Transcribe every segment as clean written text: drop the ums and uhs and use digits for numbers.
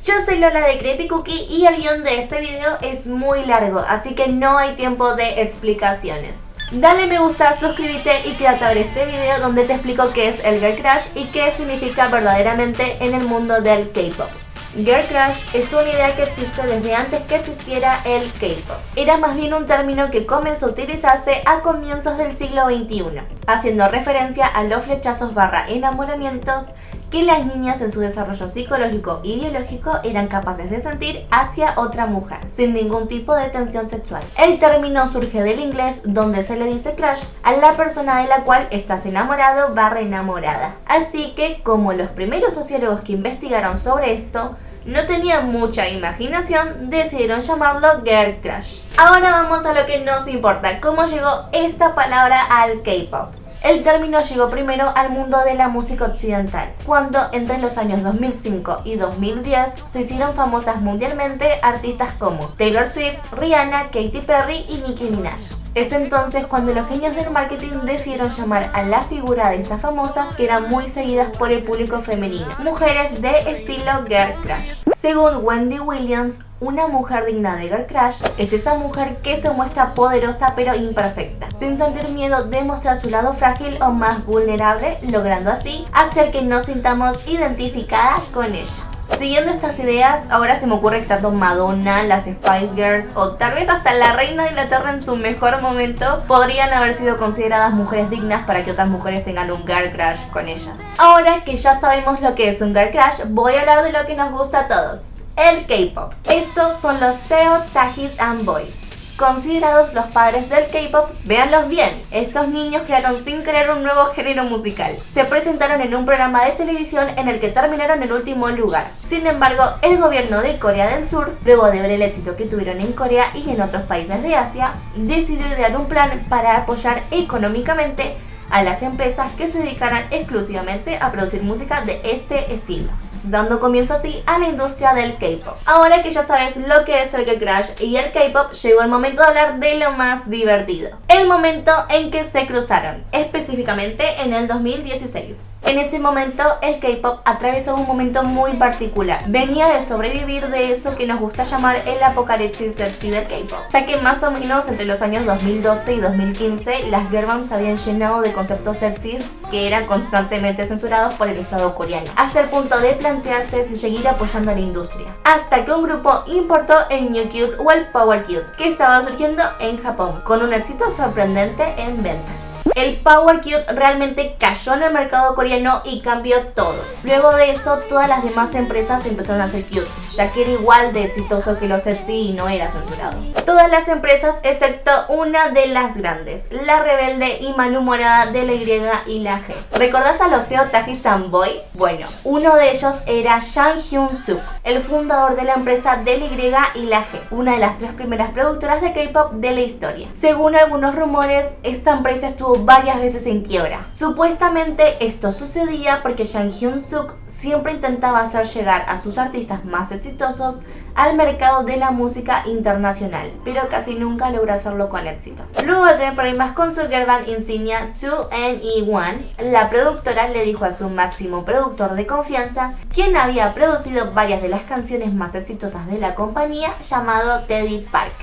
Yo soy Lola de Creepy Cookie y el guión de este video es muy largo, así que no hay tiempo de explicaciones. Dale me gusta, suscríbete y quédate a ver este video donde te explico qué es el Girl Crush y qué significa verdaderamente en el mundo del K-pop. Girl Crush es una idea que existe desde antes que existiera el K-pop. Era más bien un término que comenzó a utilizarse a comienzos del siglo XXI, haciendo referencia a los flechazos / enamoramientos que las niñas en su desarrollo psicológico y biológico eran capaces de sentir hacia otra mujer, sin ningún tipo de tensión sexual. El término surge del inglés, donde se le dice crush a la persona de la cual estás enamorado / enamorada. Así que, como los primeros sociólogos que investigaron sobre esto no tenían mucha imaginación, decidieron llamarlo Girl Crush. Ahora vamos a lo que nos importa, cómo llegó esta palabra al K-pop. El término llegó primero al mundo de la música occidental, cuando entre los años 2005 y 2010 se hicieron famosas mundialmente artistas como Taylor Swift, Rihanna, Katy Perry y Nicki Minaj. Es entonces cuando los genios del marketing decidieron llamar a la figura de estas famosas, que eran muy seguidas por el público femenino, mujeres de estilo Girl Crush. Según Wendy Williams, una mujer digna de Girl Crush es esa mujer que se muestra poderosa pero imperfecta, sin sentir miedo de mostrar su lado frágil o más vulnerable, logrando así hacer que nos sintamos identificadas con ella. Siguiendo estas ideas, ahora se me ocurre que tanto Madonna, las Spice Girls o tal vez hasta la reina de Inglaterra en su mejor momento podrían haber sido consideradas mujeres dignas para que otras mujeres tengan un Girl Crush con ellas. Ahora que ya sabemos lo que es un Girl Crush, voy a hablar de lo que nos gusta a todos, el K-pop. Estos son los Seo, Taehyung and Boys. Considerados los padres del K-pop, véanlos bien, estos niños crearon sin querer un nuevo género musical. Se presentaron en un programa de televisión en el que terminaron en último lugar. Sin embargo, el gobierno de Corea del Sur, luego de ver el éxito que tuvieron en Corea y en otros países de Asia, decidió idear un plan para apoyar económicamente a las empresas que se dedicaran exclusivamente a producir música de este estilo, dando comienzo así a la industria del K-pop. Ahora que ya sabes lo que es el Girl Crush y el K-pop, llegó el momento de hablar de lo más divertido. El momento en que se cruzaron, específicamente en el 2016. En ese momento el K-pop atravesó un momento muy particular. Venía de sobrevivir de eso que nos gusta llamar el apocalipsis sexy del K-pop, ya que más o menos entre los años 2012 y 2015 las girl bands se habían llenado de conceptos sexys que eran constantemente censurados por el Estado coreano, hasta el punto de plantearse si seguir apoyando a la industria. Hasta que un grupo importó el New Cute o el Power Cute, que estaba surgiendo en Japón, con un éxito sorprendente en ventas. El Power Cute realmente cayó en el mercado coreano y cambió todo. Luego de eso, todas las demás empresas empezaron a hacer cute, ya que era igual de exitoso que lo sexy y no era censurado. Todas las empresas excepto una de las grandes, la rebelde y malhumorada de la Y y la G. ¿Recordás a los Seo, Taehyung and Boys? Bueno, uno de ellos era Jang Hyun-suk, el fundador de la empresa del Y y la G, una de las 3 primeras productoras de K-pop de la historia. Según algunos rumores, esta empresa estuvo varias veces en quiebra. Supuestamente esto sucedía porque Jang Hyun-suk siempre intentaba hacer llegar a sus artistas más exitosos al mercado de la música internacional, pero casi nunca logró hacerlo con éxito. Luego de tener problemas con su girl band insignia 2NE1, la productora le dijo a su máximo productor de confianza, quien había producido varias de las canciones más exitosas de la compañía, llamado Teddy Park: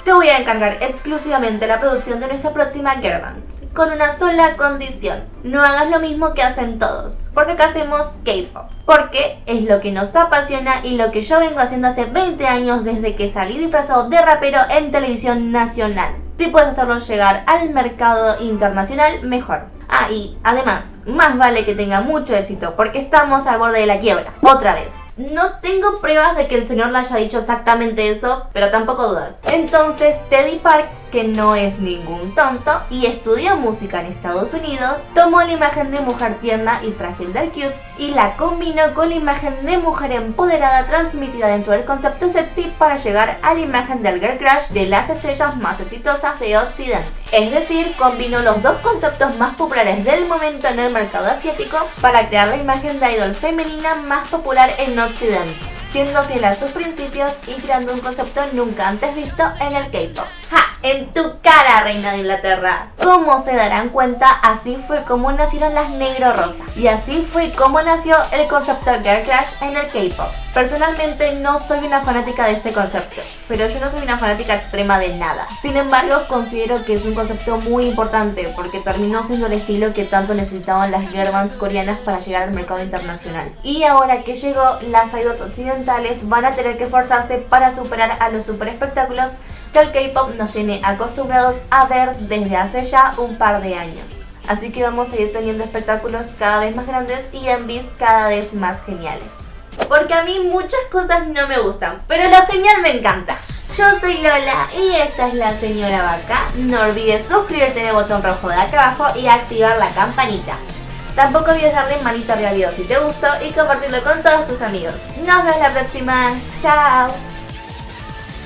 te voy a encargar exclusivamente la producción de nuestra próxima girl band, con una sola condición: no hagas lo mismo que hacen todos, porque acá hacemos K-pop, porque es lo que nos apasiona y lo que yo vengo haciendo hace 20 años desde que salí disfrazado de rapero en televisión nacional. Si puedes hacerlo llegar al mercado internacional, mejor. Ah, y además, más vale que tenga mucho éxito, porque estamos al borde de la quiebra, otra vez. No tengo pruebas de que el señor le haya dicho exactamente eso, pero tampoco dudas. Entonces Teddy Park, que no es ningún tonto y estudió música en Estados Unidos, tomó la imagen de mujer tierna y frágil del Cute y la combinó con la imagen de mujer empoderada transmitida dentro del concepto sexy para llegar a la imagen del Girl Crush de las estrellas más exitosas de Occidente. Es decir, combinó los dos conceptos más populares del momento en el mercado asiático para crear la imagen de idol femenina más popular en Occidente, siendo fiel a sus principios y creando un concepto nunca antes visto en el K-pop. ¡Ja! En tu cara, reina de Inglaterra. Como se darán cuenta, así fue como nacieron las negro rosa. Y así fue como nació el concepto Girl Crush en el K-pop. Personalmente no soy una fanática de este concepto, pero yo no soy una fanática extrema de nada. Sin embargo, considero que es un concepto muy importante porque terminó siendo el estilo que tanto necesitaban las girl bands coreanas para llegar al mercado internacional. Y ahora que llegó, las idols occidentales van a tener que esforzarse para superar a los super espectáculos que el K-pop nos tiene acostumbrados a ver desde hace ya un par de años. Así que vamos a ir teniendo espectáculos cada vez más grandes y MVs cada vez más geniales. Porque a mí muchas cosas no me gustan, pero lo genial me encanta. Yo soy Lola y esta es la señora Vaca. No olvides suscribirte en el botón rojo de acá abajo y activar la campanita. Tampoco olvides darle manito arriba al video si te gustó y compartirlo con todos tus amigos. Nos vemos la próxima. Chao.